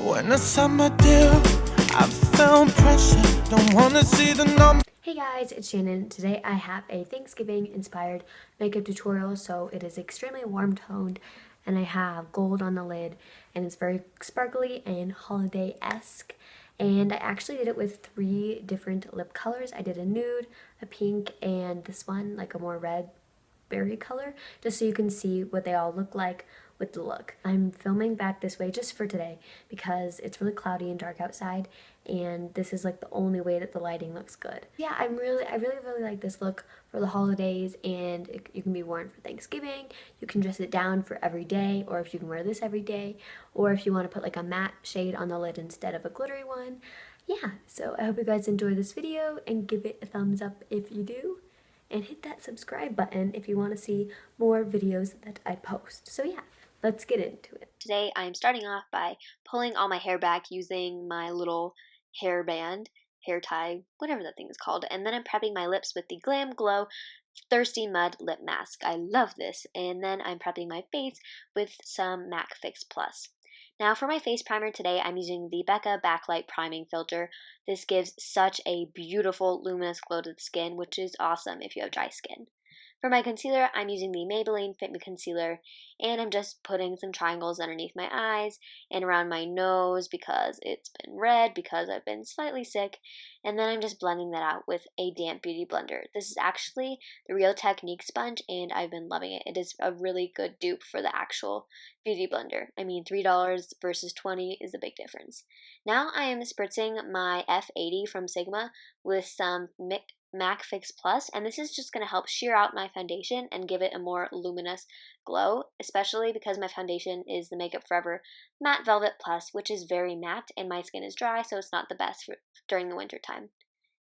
When the summer deal, I felt pressure. Don't wanna see the number. Hey guys, it's Shannon. Today I have a Thanksgiving inspired makeup tutorial. So it is extremely warm toned and I have gold on the lid and it's very sparkly and holiday-esque. And I actually did it with 3 different lip colors. I did a nude, a pink, and this one, like a more red berry color, just so you can see what they all look like with the look. I'm filming back this way just for today because it's really cloudy and dark outside, and this is like the only way that the lighting looks good. Yeah, I really like this look for the holidays, and you can be worn for Thanksgiving. You can dress it down for every day, or if you can wear this every day, or if you want to put like a matte shade on the lid instead of a glittery one. Yeah, so I hope you guys enjoy this video and give it a thumbs up if you do. And hit that subscribe button if you want to see more videos that I post. So yeah, let's get into it. Today I'm starting off by pulling all my hair back using my little hair band, hair tie, whatever that thing is called. And then I'm prepping my lips with the Glamglow Thirsty Mud Lip Mask. I love this. And then I'm prepping my face with some MAC Fix Plus. Now for my face primer today, I'm using the Becca Backlight Priming Filter. This gives such a beautiful luminous glow to the skin, which is awesome if you have dry skin. For my concealer, I'm using the Maybelline Fit Me Concealer, and I'm just putting some triangles underneath my eyes and around my nose because it's been red because I've been slightly sick, and then I'm just blending that out with a damp beauty blender. This is actually the Real Technique sponge, and I've been loving it. It is a really good dupe for the actual beauty blender. I mean, $3 versus $20 is a big difference. Now I am spritzing my F80 from Sigma with some MAC Fix Plus, and this is just going to help sheer out my foundation and give it a more luminous glow, especially because my foundation is the Makeup Forever Matte Velvet Plus, which is very matte and my skin is dry, so it's not the best during the winter time.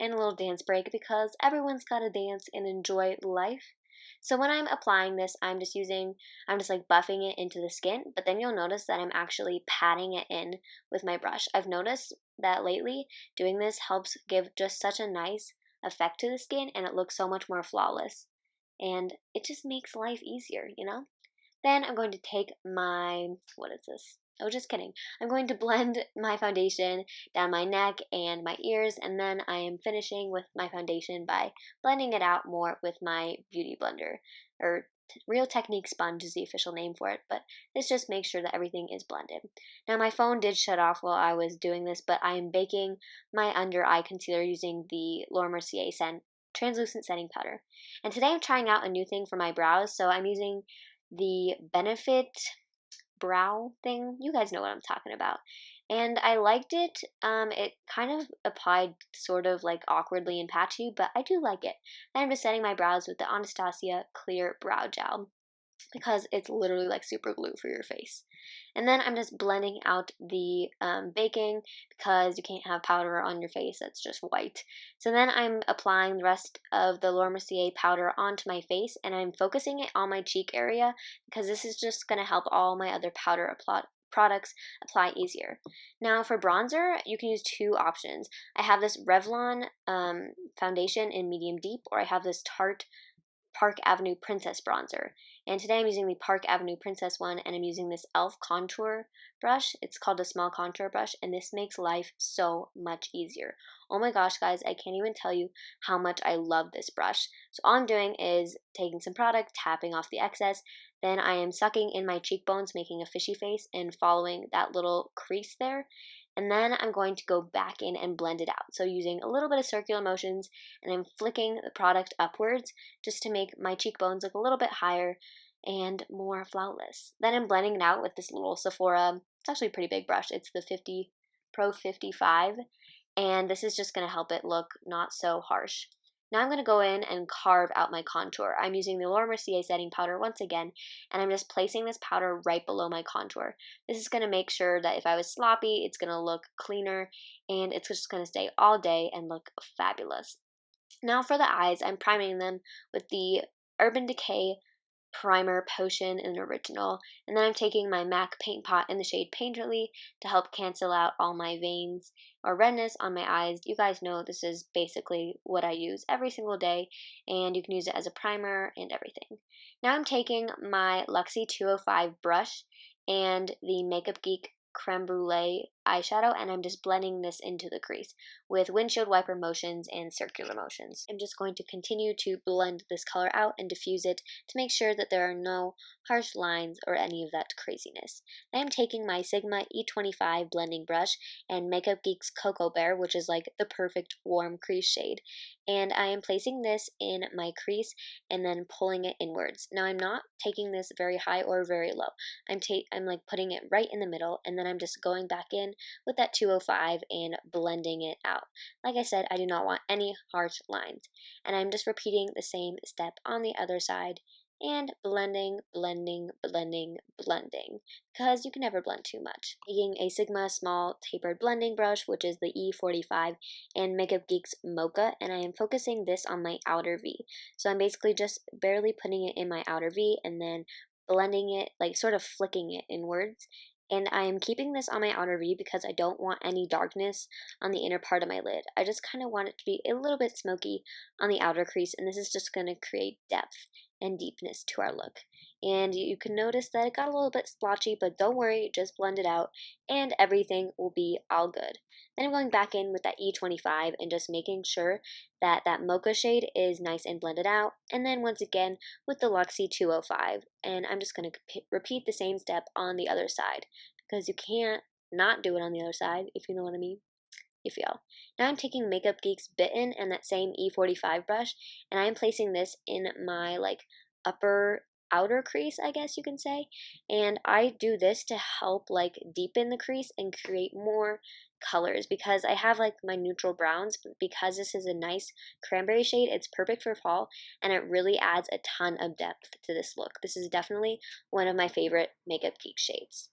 And a little dance break because everyone's got to dance and enjoy life. So when I'm applying this, I'm just like buffing it into the skin, but then you'll notice that I'm actually patting it in with my brush. I've noticed that lately doing this helps give just such a nice effect to the skin, and it looks so much more flawless, and it just makes life easier, you know. Then I'm going to take my, what is this? Oh, just kidding. I'm going to blend my foundation down my neck and my ears, and then I am finishing with my foundation by blending it out more with my beauty blender, or Real Technique sponge is the official name for it, but this just makes sure that everything is blended. Now my phone did shut off while I was doing this, but I am baking my under eye concealer using the Mercier translucent setting powder. And today I'm trying out a new thing for my brows, so I'm using the Benefit brow thing. You guys know what I'm talking about. And I liked it. It kind of applied sort of like awkwardly and patchy, but I do like it. Then I'm just setting my brows with the Anastasia clear brow gel because it's literally like super glue for your face. And then I'm just blending out the baking because you can't have powder on your face that's just white. So then I'm applying the rest of the Laura Mercier powder onto my face, and I'm focusing it on my cheek area because this is just going to help all my other powder products apply easier. Now for bronzer, you can use 2 options. I have this Revlon foundation in medium deep, or I have this Tarte Park Avenue Princess bronzer. And today I'm using the Park Avenue Princess one, and I'm using this e.l.f. contour brush. It's called a small contour brush, and this makes life so much easier. Oh my gosh, guys, I can't even tell you how much I love this brush. So all I'm doing is taking some product, tapping off the excess, then I am sucking in my cheekbones, making a fishy face, and following that little crease there. And then I'm going to go back in and blend it out. So using a little bit of circular motions, and I'm flicking the product upwards just to make my cheekbones look a little bit higher and more flawless. Then I'm blending it out with this little Sephora, it's actually a pretty big brush. It's the Pro 55, and this is just going to help it look not so harsh. Now I'm going to go in and carve out my contour. I'm using the Laura Mercier setting powder once again, and I'm just placing this powder right below my contour. This is going to make sure that if I was sloppy, it's going to look cleaner, and it's just going to stay all day and look fabulous. Now for the eyes, I'm priming them with the Urban Decay Primer Potion in Original, and then I'm taking my MAC paint pot in the shade Painterly to help cancel out all my veins or redness on my eyes. You guys know this is basically what I use every single day, and you can use it as a primer and everything. Now I'm taking my Luxie 205 brush and the Makeup Geek Creme Brulee eyeshadow, and I'm just blending this into the crease with windshield wiper motions and circular motions. I'm just going to continue to blend this color out and diffuse it to make sure that there are no harsh lines or any of that craziness. I am taking my Sigma E25 blending brush and Makeup Geek's Cocoa Bear, which is like the perfect warm crease shade, and I am placing this in my crease and then pulling it inwards. Now I'm not taking this very high or very low. I'm like putting it right in the middle, and then I'm just going back in with that 205 and blending it out. Like I said, I do not want any harsh lines, and I'm just repeating the same step on the other side and blending, blending, blending, blending, because you can never blend too much. Taking a Sigma small tapered blending brush, which is the E45, and Makeup Geek's Mocha, and I am focusing this on my outer V. So I'm basically just barely putting it in my outer V and then blending it, like sort of flicking it inwards. And I am keeping this on my outer V because I don't want any darkness on the inner part of my lid. I just kind of want it to be a little bit smoky on the outer crease, and this is just going to create depth and deepness to our look. And you can notice that it got a little bit splotchy, but don't worry, just blend it out and everything will be all good. Then I'm going back in with that E25 and just making sure that that mocha shade is nice and blended out. And then once again with the Luxie 205, and I'm just going to repeat the same step on the other side because you can't not do it on the other side, if you know what I mean. You feel. Now I'm taking Makeup Geek's Bitten and that same E45 brush, and I am placing this in my like upper outer crease, I guess you can say, and I do this to help like deepen the crease and create more colors because I have like my neutral browns, but because this is a nice cranberry shade, it's perfect for fall, and it really adds a ton of depth to this look. This is definitely one of my favorite Makeup Geek shades.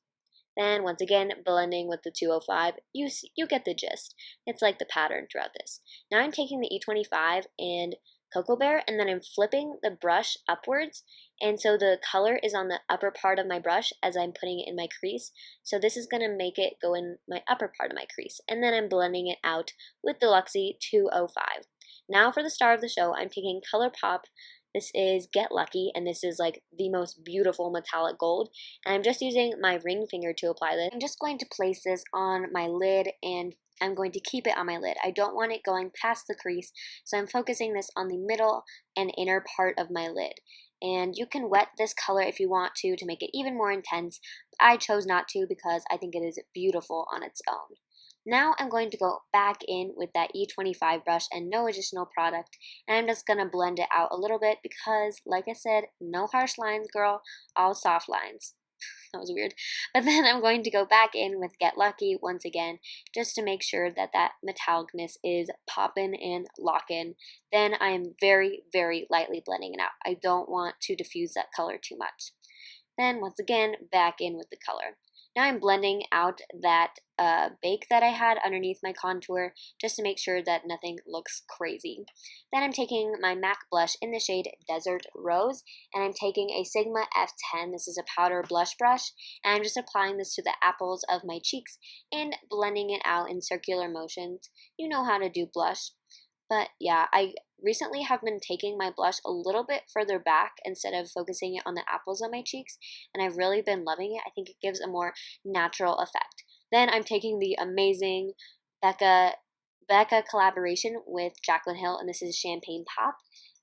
Then once again, blending with the 205, you get the gist. It's like the pattern throughout this. Now I'm taking the E25 and Cocoa Bear, and then I'm flipping the brush upwards, and so the color is on the upper part of my brush as I'm putting it in my crease. So this is going to make it go in my upper part of my crease, and then I'm blending it out with the Luxie 205. Now for the star of the show, I'm taking ColourPop. This is Get Lucky, and this is like the most beautiful metallic gold. And I'm just using my ring finger to apply this. I'm just going to place this on my lid, and I'm going to keep it on my lid. I don't want it going past the crease, so I'm focusing this on the middle and inner part of my lid. And you can wet this color if you want to make it even more intense. I chose not to because I think it is beautiful on its own. Now I'm going to go back in with that E25 brush and no additional product, and I'm just going to blend it out a little bit because, like I said, no harsh lines, girl, all soft lines. That was weird. But then I'm going to go back in with Get Lucky once again, just to make sure that that metallicness is popping and locking. Then I am very, very lightly blending it out. I don't want to diffuse that color too much. Then once again, back in with the color. Now I'm blending out that bake that I had underneath my contour just to make sure that nothing looks crazy. Then I'm taking my MAC blush in the shade Desert Rose, and I'm taking a Sigma F10. This is a powder blush brush, and I'm just applying this to the apples of my cheeks and blending it out in circular motions. You know how to do blush. But yeah, I recently have been taking my blush a little bit further back instead of focusing it on the apples of my cheeks, and I've really been loving it. I think it gives a more natural effect. Then I'm taking the amazing Becca collaboration with Jaclyn Hill, and this is Champagne Pop.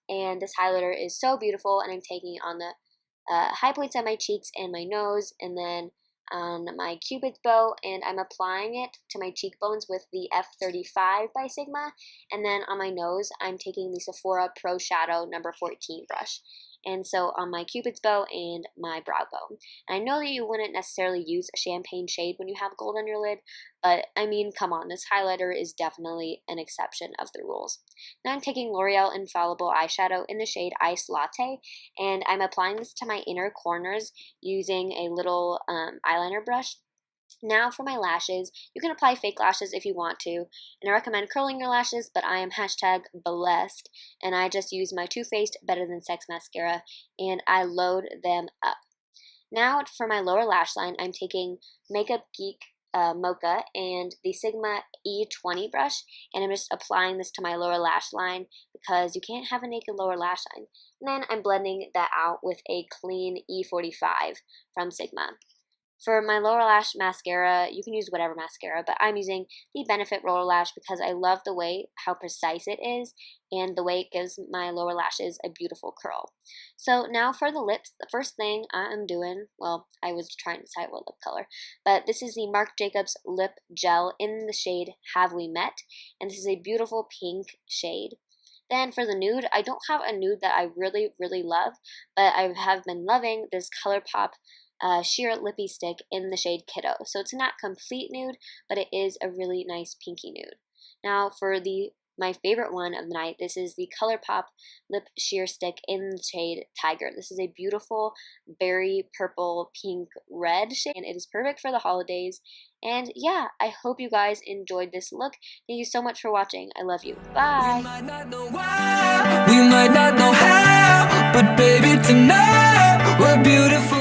And this highlighter is so beautiful, and I'm taking it on the high points of my cheeks and my nose, and then on my cupid's bow, and I'm applying it to my cheekbones with the F35 by Sigma, and then on my nose I'm taking the Sephora Pro Shadow number 14 brush. And so on my cupid's bow and my brow bone. And I know that you wouldn't necessarily use a champagne shade when you have gold on your lid, but I mean, come on, this highlighter is definitely an exception of the rules. Now I'm taking L'Oreal Infallible eyeshadow in the shade Ice Latte, and I'm applying this to my inner corners using a little eyeliner brush. Now for my lashes, you can apply fake lashes if you want to, and I recommend curling your lashes, but I am #blessed, and I just use my Too Faced Better Than Sex mascara, and I load them up. Now for my lower lash line, I'm taking Makeup Geek Mocha and the Sigma E20 brush, and I'm just applying this to my lower lash line because you can't have a naked lower lash line. And then I'm blending that out with a clean E45 from Sigma. For my lower lash mascara, you can use whatever mascara, but I'm using the Benefit Roller Lash because I love the way how precise it is and the way it gives my lower lashes a beautiful curl. So now for the lips, the first thing I'm doing, well, I was trying to decide what lip color, but this is the Marc Jacobs Lip Gel in the shade Have We Met, and this is a beautiful pink shade. Then for the nude, I don't have a nude that I really, really love, but I have been loving this ColourPop sheer lippy stick in the shade Kiddo. So it's not complete nude, but it is a really nice pinky nude. Now for my favorite one of the night, this is the ColourPop lip sheer stick in the shade Tiger. This is a beautiful berry purple pink red shade, and it is perfect for the holidays. And yeah, I hope you guys enjoyed this look. Thank you so much for watching. I love you. Bye. We might not know why, we might not know how, but baby, tonight we're beautiful.